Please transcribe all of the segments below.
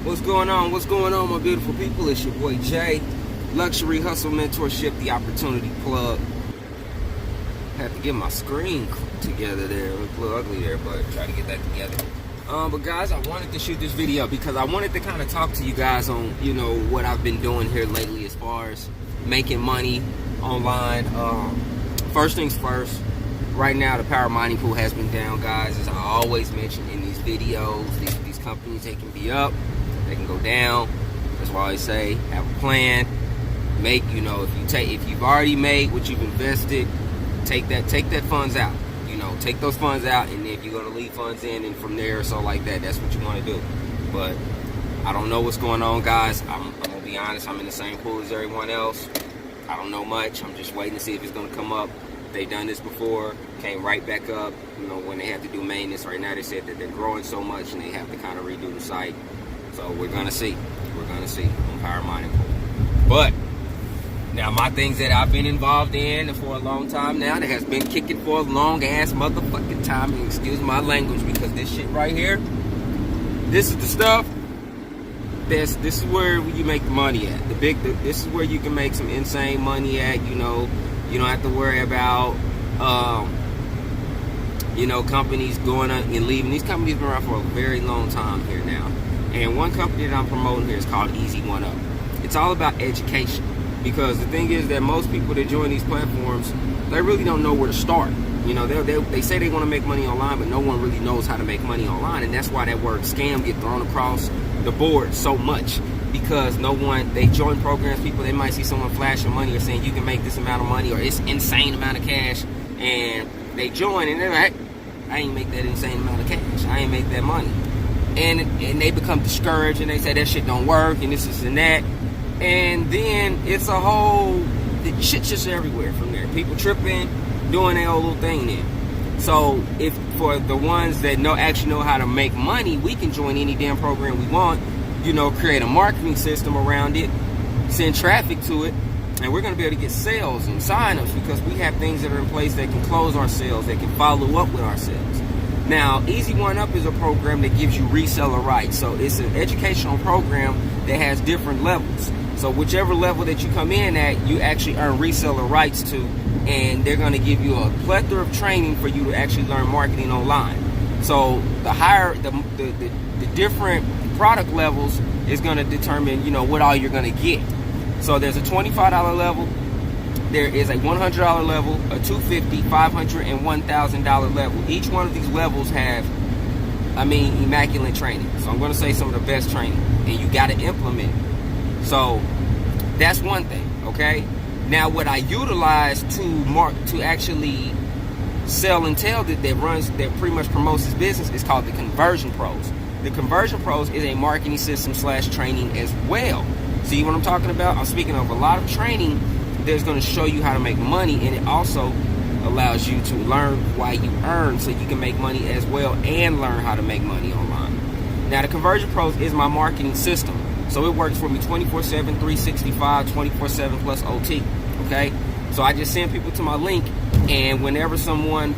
What's going on? What's going on, my beautiful people? It's your boy Jay. Luxury Hustle Mentorship, the Opportunity Plug. Had to get my screen together there. It looked a little ugly there, but try to get that together. But guys, I wanted to shoot this video because I wanted to kind of talk to you guys on, what I've been doing here lately as far as making money online. First things first, right now the power mining pool has been down, guys. As I always mention in these videos, these companies, they can be up, they can go down. That's why I say have a plan. Make, if you've already made what you've invested, take that funds out. Take those funds out, and if you're gonna leave funds in, and from there or so like that, that's what you want to do. But I don't know what's going on, guys. I'm gonna be honest. I'm in the same pool as everyone else. I don't know much. I'm just waiting to see if it's gonna come up. They've done this before, came right back up. When they have to do maintenance right now, they said that they're growing so much and they have to kind of redo the site. So we're gonna see. We're gonna see on power mining pool. But now, my things that I've been involved in for a long time now, that has been kicking for a long ass motherfucking time, and excuse my language, because this shit right here, this is the stuff. This is where you make the money at. This is where you can make some insane money at. You don't have to worry about companies going up and leaving. These companies have been around for a very long time here now. And one company that I'm promoting here is called Easy One Up. It's all about education. Because the thing is that most people that join these platforms, they really don't know where to start. They say they want to make money online, but no one really knows how to make money online. And that's why that word scam gets thrown across the board so much. Because they join programs, they might see someone flashing money or saying you can make this amount of money or it's insane amount of cash. And they join and they're like, I ain't make that insane amount of cash. I ain't make that money. And they become discouraged and they say that shit don't work and this and that. And then it's a whole shit just everywhere from there. People tripping, doing their own little thing then. So if for the ones that actually know how to make money, we can join any damn program we want, create a marketing system around it, send traffic to it, and we're going to be able to get sales and signups because we have things that are in place that can close our sales, that can follow up with our sales. Now, Easy One Up is a program that gives you reseller rights. So it's an educational program that has different levels. So whichever level that you come in at, you actually earn reseller rights to, and they're going to give you a plethora of training for you to actually learn marketing online. So the higher, the different product levels is going to determine, what all you're going to get. So there's a $25 level, there is a $100 level, a $250, $500, and $1,000 level. Each one of these levels have, immaculate training. So I'm going to say some of the best training, and you got to implement it. So that's one thing, okay? Now what I utilize to actually sell and tell that pretty much promotes this business is called the Conversion Pros. The Conversion Pros is a marketing system / training as well. See what I'm talking about? I'm speaking of a lot of training that's going to show you how to make money, and it also allows you to learn why you earn so you can make money as well and learn how to make money online. Now the Conversion Pros is my marketing system. So it works for me 24/7, 365, 24/7 plus OT, okay? So I just send people to my link, and whenever someone,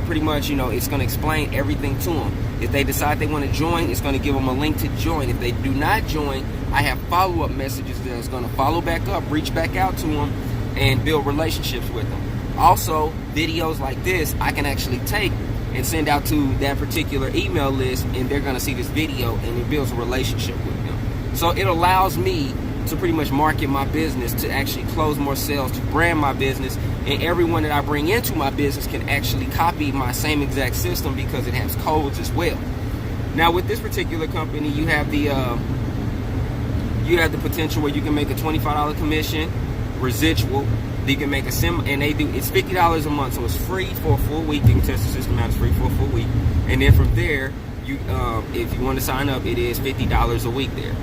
pretty much, it's going to explain everything to them. If they decide they want to join, it's going to give them a link to join. If they do not join, I have follow-up messages that's going to follow back up, reach back out to them, and build relationships with them. Also, videos like this, I can actually take and send out to that particular email list, and they're going to see this video, and it builds a relationship with them. So it allows me to pretty much market my business, to actually close more sales, to brand my business, and everyone that I bring into my business can actually copy my same exact system because it has codes as well. Now with this particular company, you have the potential where you can make a $25 commission, residual. You can make it's $50 a month, so it's free for a full week. You can test the system out, it's free for a full week, and then from there, if you want to sign up, it is $50 a week there.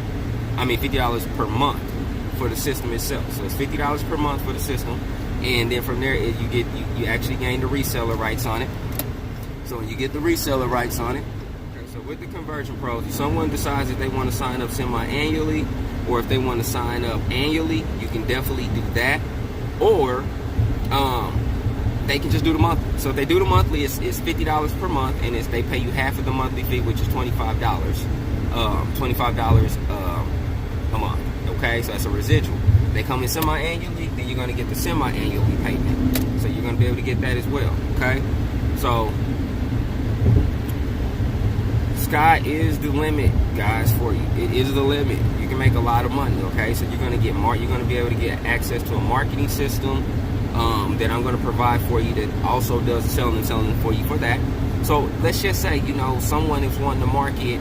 $50 per month for the system itself. So it's $50 per month for the system, and then from there you actually gain the reseller rights on it. So you get the reseller rights on it. Okay, so with the Conversion Pros, if someone decides that they want to sign up semi-annually, or if they want to sign up annually, you can definitely do that. Or they can just do the monthly. So if they do the monthly, it's $50 per month, and they pay you half of the monthly fee, which is $25. $25 a month. Okay, so that's a residual. They come in semi-annually, then you're gonna get the semi-annually payment. So you're gonna be able to get that as well. Okay, so sky is the limit, guys, for you. It is the limit. You can make a lot of money. Okay, so you're gonna get you're gonna be able to get access to a marketing system that I'm gonna provide for you that also does selling for you for that. So let's just say, you know, someone is wanting to market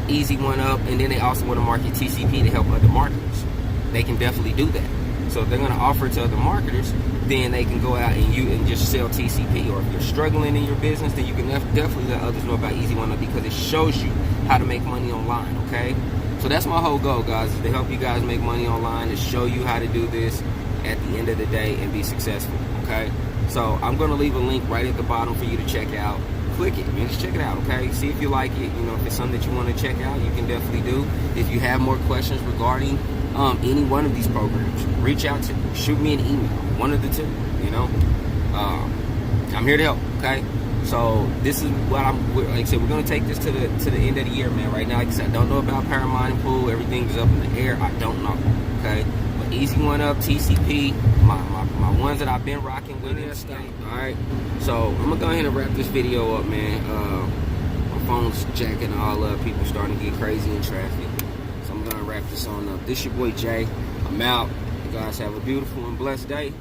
Easy One Up, and then they also want to market TCP to help other marketers. They can definitely do that. So if they're going to offer it to other marketers, then they can go out and just sell TCP. Or if you're struggling in your business, then you can definitely let others know about Easy One Up, because it shows you how to make money online. Okay, so that's my whole goal, guys, is to help you guys make money online, to show you how to do this at the end of the day and be successful. Okay, so I'm going to leave a link right at the bottom for you to check out. Click it, man. Just check it out, okay? See if you like it. You know, if it's something that you want to check out, you can definitely do. If you have more questions regarding any one of these programs, reach out to me. Shoot me an email. One of the two, you know? I'm here to help, okay? So this is what like I said, we're going to take this to the end of the year, man. Right now, like I said, I don't know about Paramount and Pool. Everything's up in the air. I don't know, okay? But Easy One Up, TCP, my ones that I've been rocking with and stuff. Alright, so I'm gonna go ahead and wrap this video up, man. My phone's jacking all up. People starting to get crazy in traffic. So I'm gonna wrap this on up. This your boy Jay. I'm out. You guys have a beautiful and blessed day.